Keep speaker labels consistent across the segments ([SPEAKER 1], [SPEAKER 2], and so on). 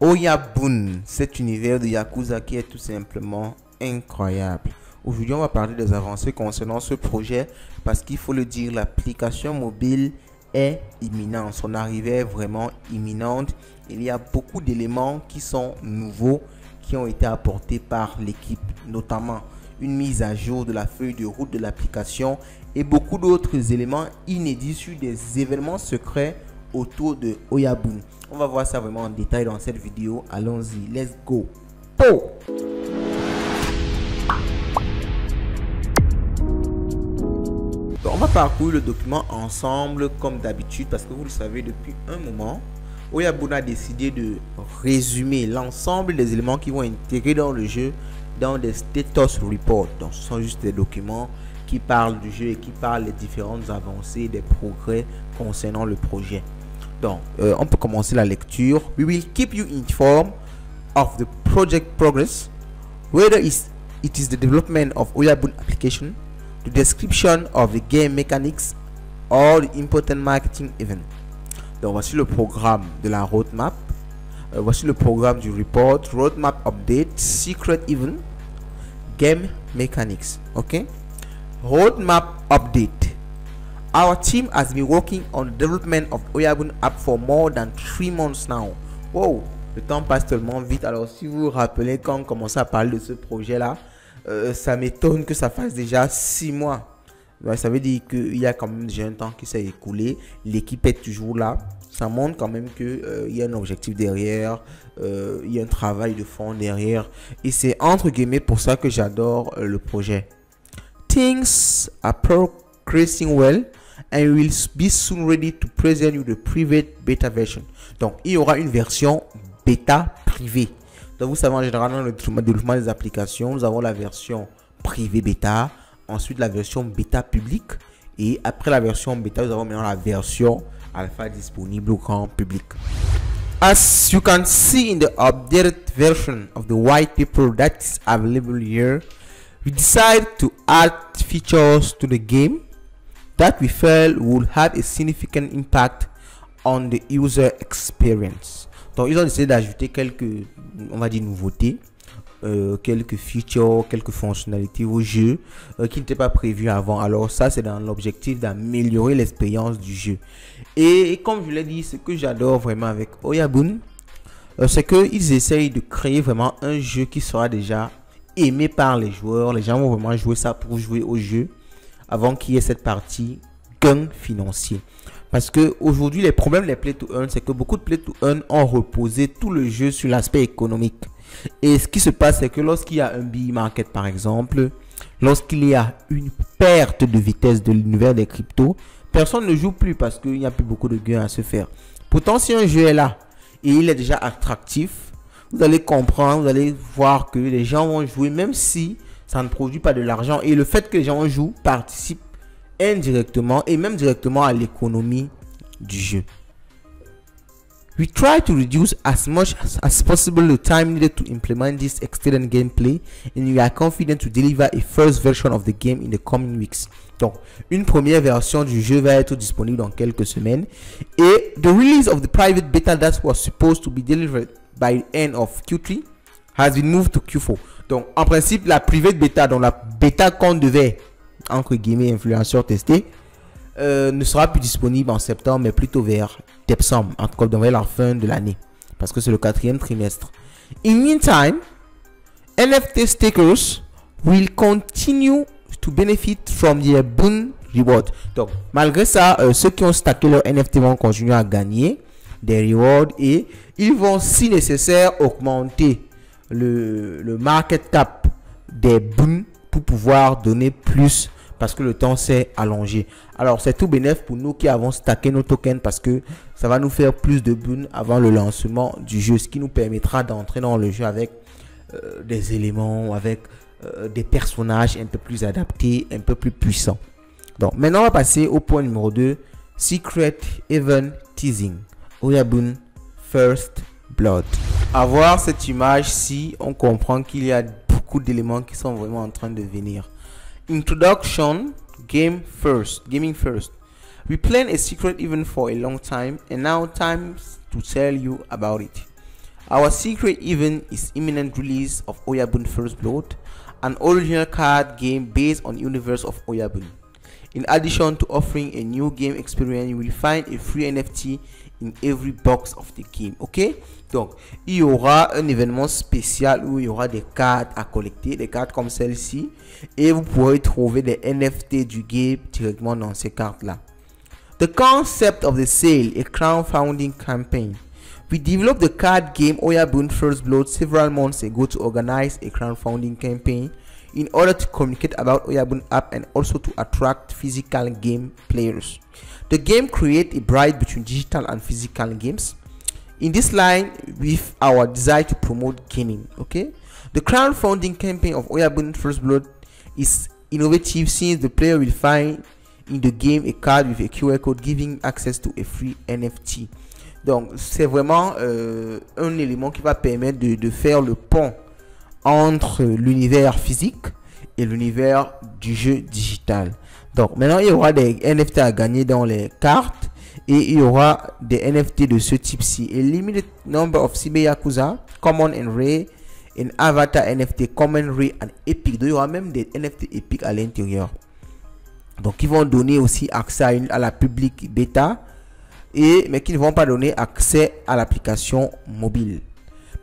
[SPEAKER 1] Oyabun, cet univers de Yakuza qui est tout simplement incroyable. Aujourd'hui, on va parler des avancées concernant ce projet parce qu'il faut le dire, l'application mobile est imminente. Son arrivée est vraiment imminente. Il y a beaucoup d'éléments qui sont nouveaux, qui ont été apportés par l'équipe, notamment une mise à jour de la feuille de route de l'application et beaucoup d'autres éléments inédits sur des événements secrets autour de Oyabun. On va voir ça vraiment en détail dans cette vidéo. Allons-y, let's go. Oh! On va parcourir le document ensemble comme d'habitude parce que vous le savez, depuis un moment, Oyabun a décidé de résumer l'ensemble des éléments qui vont intégrer dans le jeu dans des status reports. Donc ce sont juste des documents qui parlent du jeu et qui parlent des différentes avancées, des progrès concernant le projet. Donc on peut commencer la lecture. We will keep you informed of the project progress, whether it is the development of Oyabun application, the description of the game mechanics or the important marketing event. Donc voici le programme de la roadmap. Voici le programme du report, roadmap update, secret event, game mechanics. Ok, roadmap update. Our team has been working on the development of Oyabun app for more than 3 months now. Wow, le temps passe tellement vite. Alors si vous vous rappelez quand on commençait à parler de ce projet là, ça m'étonne que ça fasse déjà 6 mois. Ça veut dire qu'il y a quand même déjà un temps qui s'est écoulé. L'équipe est toujours là. Ça montre quand même qu'il y a un objectif derrière. Il y a un travail de fond derrière. Et c'est entre guillemets pour ça que j'adore le projet. Things are progressing well and we will be soon ready to present you the private beta version. Donc il y aura une version bêta privée. Donc vous savez, en général dans le développement des applications, nous avons la version privée bêta, ensuite la version bêta publique et après la version bêta, nous avons maintenant la version alpha disponible au grand public. As you can see in the updated version of the white paper that is available here, we decided to add features to the game that we felt would have a significant impact on the user experience. Donc ils ont décidé d'ajouter quelques, on va dire, nouveautés, quelques features, quelques fonctionnalités au jeu qui n'étaient pas prévues avant. Alors ça, c'est dans l'objectif d'améliorer l'expérience du jeu. Et comme je l'ai dit, ce que j'adore vraiment avec Oyabun, c'est qu'ils essayent de créer vraiment un jeu qui sera déjà aimé par les joueurs. Les gens vont vraiment jouer ça pour jouer au jeu avant qu'il y ait cette partie gain financier. Parce que aujourd'hui, les problèmes des play to earn, c'est que beaucoup de play to earn ont reposé tout le jeu sur l'aspect économique. Et ce qui se passe, c'est que lorsqu'il y a un bull market, par exemple, lorsqu'il y a une perte de vitesse de l'univers des cryptos, personne ne joue plus parce qu'il n'y a plus beaucoup de gains à se faire. Pourtant, si un jeu est là et il est déjà attractif, vous allez comprendre, vous allez voir que les gens vont jouer même si ça ne produit pas de l'argent. Et le fait que les gens jouent participe indirectement et même directement à l'économie du jeu. We try to reduce as much as possible the time needed to implement this extended gameplay and we are confident to deliver a first version of the game in the coming weeks. Donc, une première version du jeu va être disponible dans quelques semaines et the release of the private beta that was supposed to be delivered by the end of Q3 has been moved to Q4. Donc, en principe, la private beta, donc la bêta qu'on devait entre guillemets influenceurs tester, ne sera plus disponible en septembre mais plutôt vers décembre, en tout cas vers la fin de l'année parce que c'est le 4e trimestre. In meantime, NFT stakers will continue to benefit from the Oyabun reward. Donc malgré ça, ceux qui ont stacké leur NFT vont continuer à gagner des rewards et ils vont si nécessaire augmenter le market cap des BUN pour pouvoir donner plus parce que le temps s'est allongé. Alors c'est tout bénéf pour nous qui avons stacké nos tokens parce que ça va nous faire plus de BUN avant le lancement du jeu, ce qui nous permettra d'entrer dans le jeu avec des éléments, avec des personnages un peu plus adaptés, un peu plus puissants. Donc maintenant on va passer au point numéro 2, Secret Event Teasing, Oyabun First Blood. À voir cette image-ci, on comprend qu'il y a beaucoup d'éléments qui sont vraiment en train de venir. Introduction, gaming first. We planned a secret event for a long time and now time to tell you about it. Our secret event is imminent release of Oyabun First Blood, an original card game based on the universe of Oyabun. In addition to offering a new game experience, you will find a free NFT in every box of the game. Ok, donc il y aura un événement spécial où il y aura des cartes à collecter, des cartes comme celle-ci, et vous pourrez trouver des NFT du game directement dans ces cartes là. The concept of the sale, a crowdfunding campaign. We developed the card game Oyabun First Blood several months ago to organize a crowdfunding campaign in order to communicate about Oyabun app and also to attract physical game players. The game creates a bridge between digital and physical games. In this line, with our desire to promote gaming, okay? The crowdfunding campaign of Oyabun First Blood is innovative since the player will find in the game a card with a QR code giving access to a free NFT. Donc, c'est vraiment un élément qui va permettre de faire le pont entre l'univers physique et l'univers du jeu digital. Donc maintenant il y aura des NFT à gagner dans les cartes et il y aura des NFT de ce type-ci. A limited number of Cyber Yakuza, common and rare, and avatar NFT, common, rare and epic. Donc il y aura même des NFT épiques à l'intérieur. Donc ils vont donner aussi accès à la public bêta, mais qui ne vont pas donner accès à l'application mobile.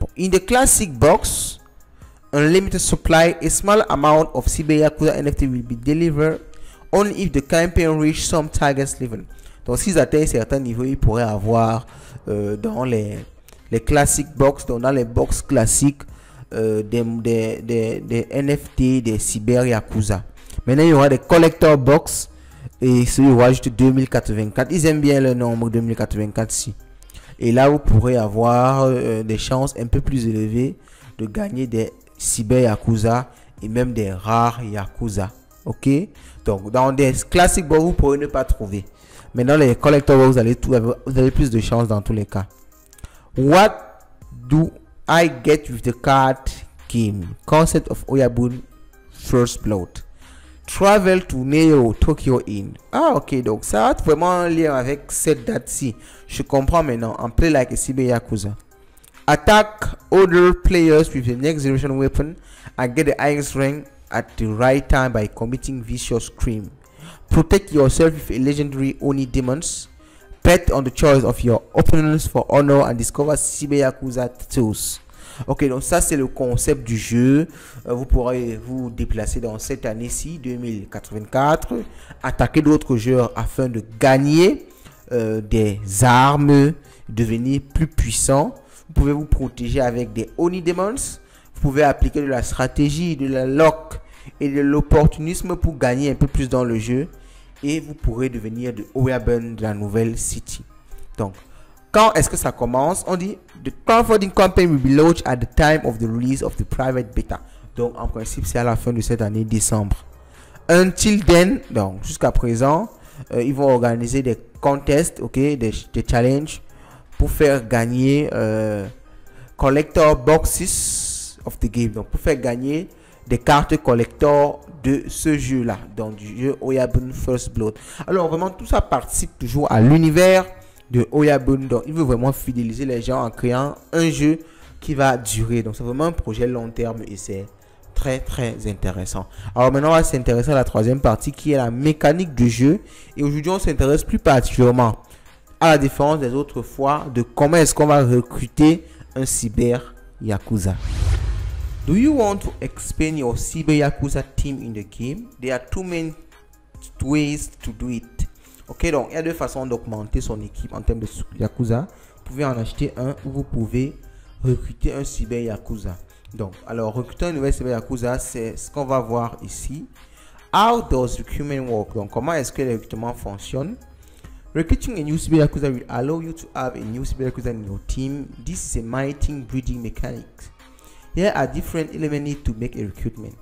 [SPEAKER 1] Bon, in the classic box, unlimited supply, a small amount of Cyber Yakuza NFT will be delivered only if the campaign reach some targets level. Donc s'ils atteignent certains niveaux, ils pourraient avoir dans les classic box, donc dans les box classiques des NFT des Cyber Yakuza. Maintenant il y aura des collector box et il y aura juste 2084. Ils aiment bien le nombre 2084 ici. Et là vous pourrez avoir des chances un peu plus élevées de gagner des Cyber Yakuza et même des rares Yakuza. Ok, donc dans des classiques box vous pourrez ne pas trouver, mais dans les collector box vous avez plus de chances dans tous les cas. What do I get with the card game? Concept of Oyabun First Blood. Travel to Neo Tokyo Inn. Ah ok, donc ça a vraiment un lien avec cette date-ci. Je comprends maintenant. En play like a Cyber Yakuza. Attack other players with the next generation weapon and get the highest rank at the right time by committing vicious scream. Protect yourself with a legendary Oni demons. Bet on the choice of your opponents for honor and discover Cyber Yakuza tools. Ok, donc ça c'est le concept du jeu. Vous pourrez vous déplacer dans cette année-ci 2084, attaquer d'autres joueurs afin de gagner des armes, devenir plus puissant. Vous pouvez vous protéger avec des Oni Demons. Vous pouvez appliquer de la stratégie, de la lock et de l'opportunisme pour gagner un peu plus dans le jeu. Et vous pourrez devenir de Oyabun de la nouvelle city. Donc, quand est-ce que ça commence? On dit the crowdfunding campaign will be launched at the time of the release of the private beta. Donc, en principe, c'est à la fin de cette année, décembre. Until then, donc jusqu'à présent, ils vont organiser des contests, ok, des challenges pour faire gagner collector boxes of the game. Donc, pour faire gagner des cartes collector de ce jeu-là, donc du jeu Oyabun First Blood. Alors, vraiment, tout ça participe toujours à l'univers de Oyabun. Donc, il veut vraiment fidéliser les gens en créant un jeu qui va durer. Donc, c'est vraiment un projet long terme et c'est très intéressant. Alors maintenant on va s'intéresser à la troisième partie qui est la mécanique du jeu, et aujourd'hui on s'intéresse plus particulièrement à la différence des autres fois de comment est-ce qu'on va recruter un Cyber Yakuza. Do you want to expand your Cyber Yakuza team in the game? There are two main ways to do it. Ok, donc il y a deux façons d'augmenter son équipe en termes de Yakuza. Vous pouvez en acheter un ou vous pouvez recruter un Cyber Yakuza. Donc, alors, recruter un nouvel Cyber Yakuza, c'est ce qu'on va voir ici. How does recruitment work? Donc, comment est-ce que le recrutement fonctionne? Recruiting a new Cyber Yakuza will allow you to have a new Cyber Yakuza in your team. This is a mighty breeding mechanic. Here are different elements needed to make a recruitment.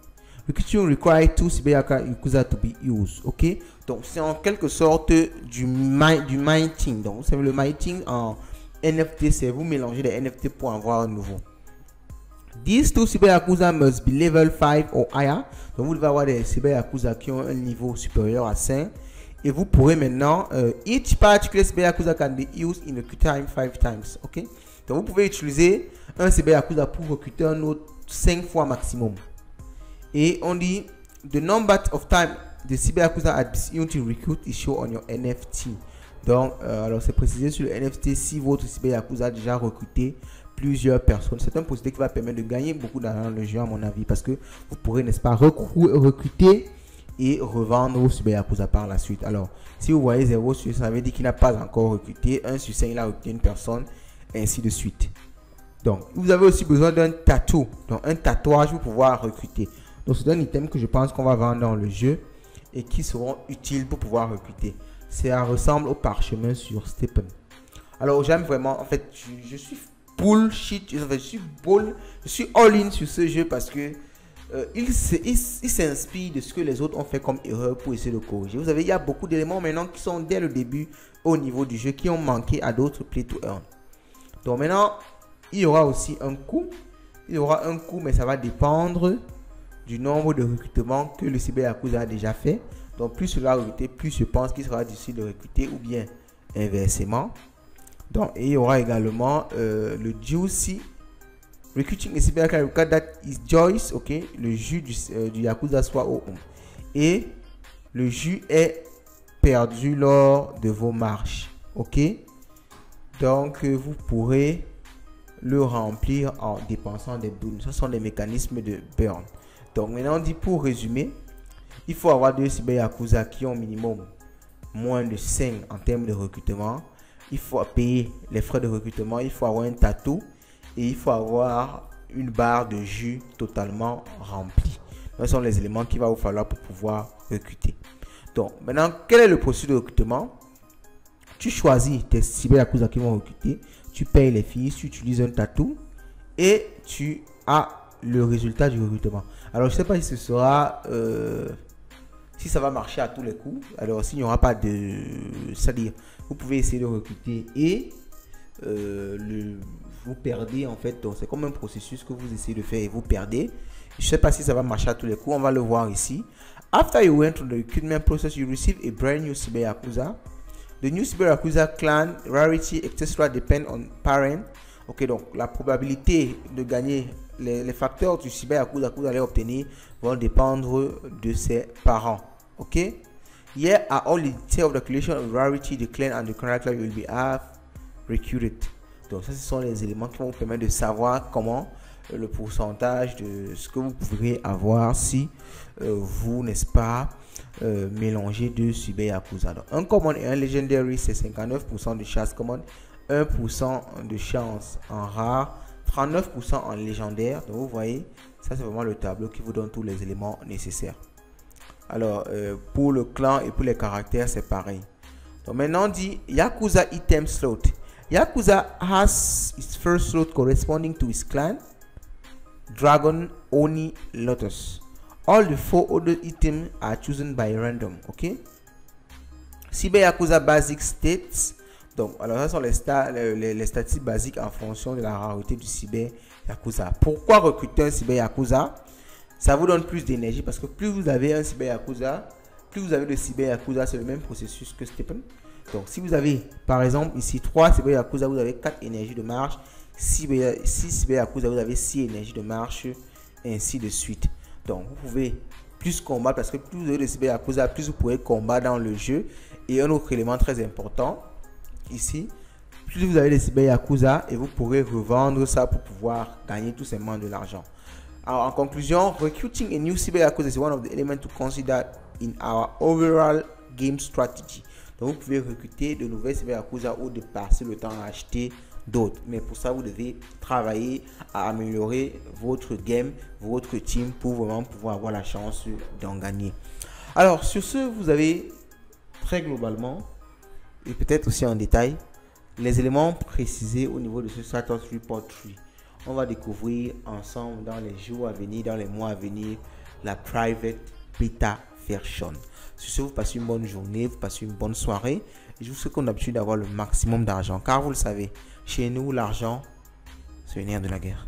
[SPEAKER 1] Recruiting requires two Cyber Yakuza to be used. Ok? Donc, c'est en quelque sorte du mining. Donc, vous savez, le mining en NFT, c'est vous mélanger des NFT pour avoir un nouveau. These two Cyber Yakuza must be level 5 or higher. Donc vous devez avoir des Cyber Yakuza qui ont un niveau supérieur à 5. Et vous pourrez maintenant, each particular Cyber Yakuza can be used in a time 5 times. Ok. Donc, vous pouvez utiliser un Cyberyakuza pour recruter un autre 5 fois maximum. Et on dit, the number of time the Cyberyakuza has been to recruit is shown on your NFT. Donc, alors c'est précisé sur le NFT si votre Cyberyakuza a déjà recruté plusieurs personnes. C'est un procédé qui va permettre de gagner beaucoup d'argent dans le jeu, à mon avis, parce que vous pourrez, n'est-ce pas, recruter et revendre vos Cyberyakuza par la suite. Alors, si vous voyez 0 sur 5, ça veut dire qu'il n'a pas encore recruté. 1 sur 5, il a recruté une personne, et ainsi de suite. Donc, vous avez aussi besoin d'un tatou, donc un tatouage pour pouvoir recruter. Donc, c'est un item que je pense qu'on va vendre dans le jeu et qui seront utiles pour pouvoir recruter. Ça ressemble au parchemin sur Stephen. Alors, j'aime vraiment, en fait, je suis bullshit, je suis all-in sur ce jeu parce que il s'inspire de ce que les autres ont fait comme erreur pour essayer de corriger. Vous savez, il y a beaucoup d'éléments maintenant qui sont dès le début au niveau du jeu qui ont manqué à d'autres play to earn. Donc maintenant, il y aura aussi un coût. Il y aura un coût, mais ça va dépendre du nombre de recrutements que le Cyberyakuza a déjà fait. Donc plus cela a recruté, plus je pense qu'il sera difficile de recruter ou bien inversement. Donc et il y aura également le juicy recruiting a Cyberyakuza that is Joyce, ok, le jus du Yakuza soit au et le jus est perdu lors de vos marches, ok. Donc vous pourrez le remplir en dépensant des boons. Ce sont des mécanismes de burn. Donc maintenant on dit, pour résumer, il faut avoir 2 Cyberyakuza qui ont minimum moins de 5 en termes de recrutement. Il faut payer les frais de recrutement, il faut avoir un tatou et il faut avoir une barre de jus totalement remplie. Ce sont les éléments qu'il va vous falloir pour pouvoir recruter. Donc maintenant, quel est le processus de recrutement? Tu choisis tes Cyberyakuza qui vont recruter, tu payes les fees, tu utilises un tatou et tu as le résultat du recrutement. Alors je ne sais pas si ce sera si ça va marcher à tous les coups. Alors s'il n'y aura pas de, c'est-à-dire vous pouvez essayer de recruter et vous perdez en fait. Donc c'est comme un processus que vous essayez de faire et vous perdez. Je ne sais pas si ça va marcher à tous les coups. On va le voir ici. After you went through the recruitment process, you receive a brand new Cyberyakuza. The new Cyberyakuza clan rarity etc. depend on parent. Ok, donc la probabilité de gagner les facteurs du Cyberyakuza que vous allez obtenir vont dépendre de ses parents. Ok. Here are all the details of the calculation of rarity, the clan and the character you will be have recruited. Donc ça, ce sont les éléments qui vont vous permettre de savoir comment le pourcentage de ce que vous pourrez avoir si vous, n'est-ce pas, mélangez 2 Cyberyakuza. Donc un common et un legendary, c'est 59% de chance common, 1% de chance en rare, 39% en légendaire. Donc vous voyez, ça c'est vraiment le tableau qui vous donne tous les éléments nécessaires. Alors pour le clan et pour les caractères, c'est pareil. Donc maintenant on dit Yakuza item slot. Yakuza has its first slot corresponding to his clan, Dragon, Oni, Lotus. All the 4 other items are chosen by random. Ok. Cyberyakuza basic states. Donc, alors ça sont les statistiques basiques en fonction de la rareté du Cyberyakuza. Pourquoi recruter un Cyberyakuza? Ça vous donne plus d'énergie parce que plus vous avez un Cyberyakuza, plus vous avez de Cyberyakuza, c'est le même processus que Stephen. Donc, si vous avez, par exemple, ici 3 Cyberyakuza, vous avez 4 énergies de marche. 6 Cyberyakuza, vous avez 6 énergies de marche, et ainsi de suite. Donc, vous pouvez plus combattre parce que plus vous avez de Cyberyakuza, plus vous pourrez combattre dans le jeu. Et un autre élément très important, ici, plus vous avez des Cyberyakuza et vous pourrez revendre ça pour pouvoir gagner tout simplement de l'argent. Alors, en conclusion, recruiting a new Cyberyakuza is one of the elements to consider in our overall game strategy. Donc, vous pouvez recruter de nouvelles Cyberyakuza ou de passer le temps à acheter d'autres. Mais pour ça, vous devez travailler à améliorer votre game, votre team pour vraiment pouvoir avoir la chance d'en gagner. Alors, sur ce, vous avez très globalement et peut-être aussi en détail les éléments précisés au niveau de ce Status Report 3. On va découvrir ensemble dans les jours à venir, dans les mois à venir, la Private Beta Version. Sur ce, vous passez une bonne journée, vous passez une bonne soirée. Et je vous souhaite qu'on a l'habitude d'avoir le maximum d'argent. Car vous le savez, chez nous, l'argent, c'est le nerf de la guerre.